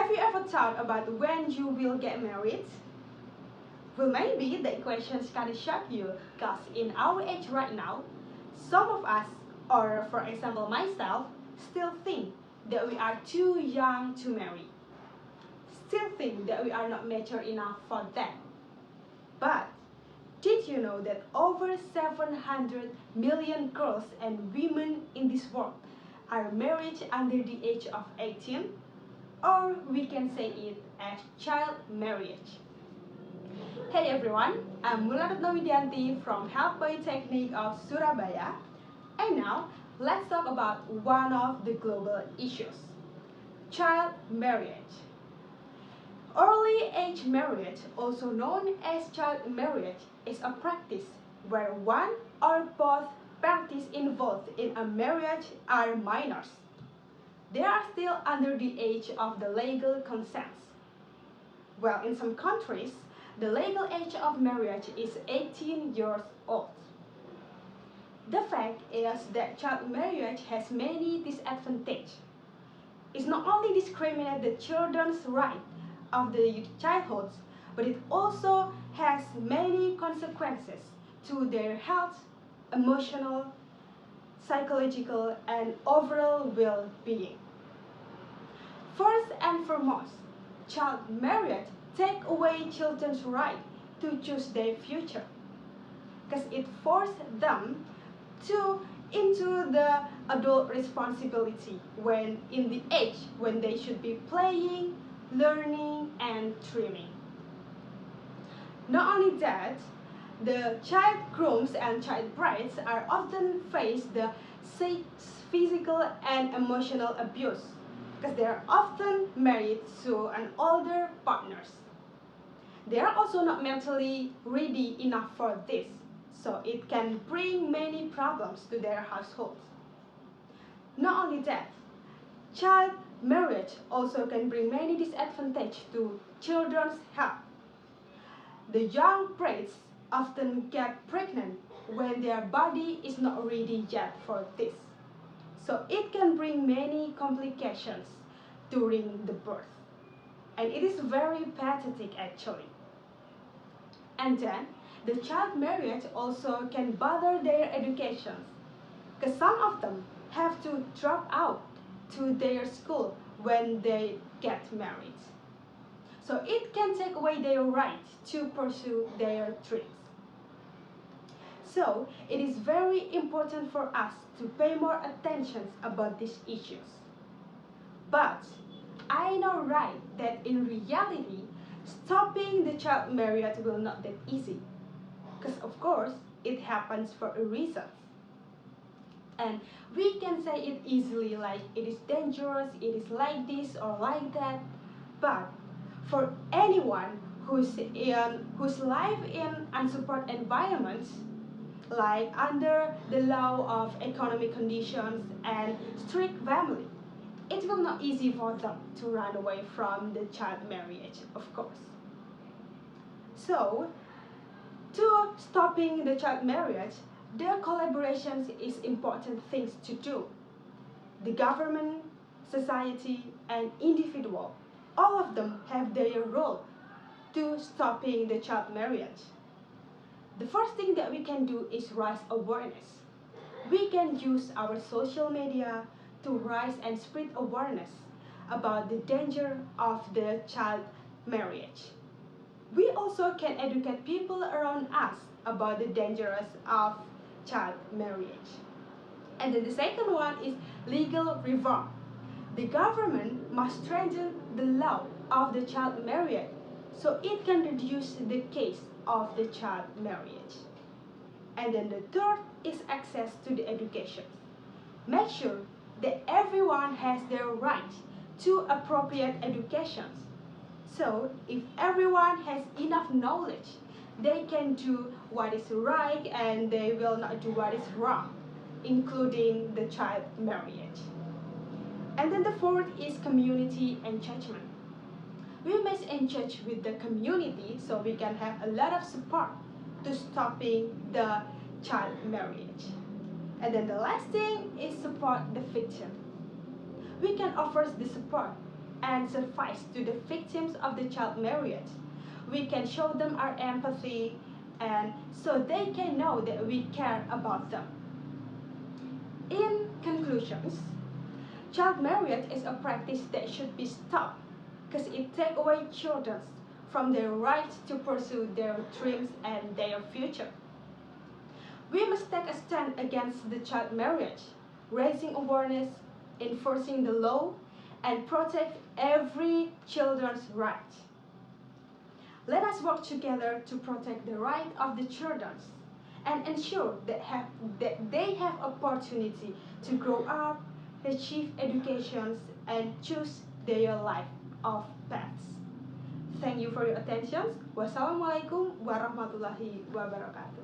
Have you ever thought about when you will get married? Well, maybe the questions kind of shock you, because in our age right now, some of us, or for example myself, still think that we are too young to marry. Still think that we are not mature enough for that. But did you know that over 700 million girls and women in this world are married under the age of 18? Or we can say it as child marriage. Hey everyone, I'm Mulatno Widianti from Health Polytechnic of Surabaya. And now, let's talk about one of the global issues, child marriage. Early age marriage, also known as child marriage, is a practice where one or both parties involved in a marriage are minors. They are still under the age of the legal consent. Well, in some countries, the legal age of marriage is 18 years old. The fact is that child marriage has many disadvantages. It not only discriminates the children's right of the childhood, but it also has many consequences to their health, emotional, psychological, and overall well-being. First and foremost, child marriage takes away children's right to choose their future, because it forces them into the adult responsibility when in the age when they should be playing, learning, and dreaming. Not only that, the child grooms and child brides are often face the physical and emotional abuse because they are often married to an older partners. They are also not mentally ready enough for this, so it can bring many problems to their households. Not only that, child marriage also can bring many disadvantages to children's health. The young brides often get pregnant when their body is not ready yet for this. So it can bring many complications during the birth. And it is very pathetic actually. And then, the child marriage also can bother their education, because some of them have to drop out to their school when they get married. So it can take away their right to pursue their dreams. So it is very important for us to pay more attention about these issues. But I know right that in reality, stopping the child marriage will not that easy. Because of course, it happens for a reason. And we can say it easily like it is dangerous, it is like this or like that. But for anyone whose life in unsupported environments, like under the law of economic conditions and strict family, it will not easy for them to run away from the child marriage, of course. So, to stopping the child marriage, their collaborations is important things to do. The government, society, and individual, all of them have their role to stopping the child marriage. The first thing that we can do is raise awareness. We can use our social media to raise and spread awareness about the danger of the child marriage. We also can educate people around us about the dangers of child marriage. And then the second one is legal reform. The government must strengthen the law of the child marriage so it can reduce the case of the child marriage. And then the third is access to the education. Make sure that everyone has their right to appropriate education. So if everyone has enough knowledge, they can do what is right and they will not do what is wrong, including the child marriage. And then the fourth is community engagement. We must engage with the community so we can have a lot of support to stopping the child marriage. And then the last thing is support the victim. We can offer the support and advice to the victims of the child marriage. We can show them our empathy and so they can know that we care about them. In conclusions, child marriage is a practice that should be stopped because it takes away children from their right to pursue their dreams and their future. We must take a stand against the child marriage, raising awareness, enforcing the law, and protect every children's right. Let us work together to protect the right of the children and ensure that they have opportunity to grow up, achieve education, and choose their life of paths. Thank you for your attention. Wassalamualaikum warahmatullahi wabarakatuh.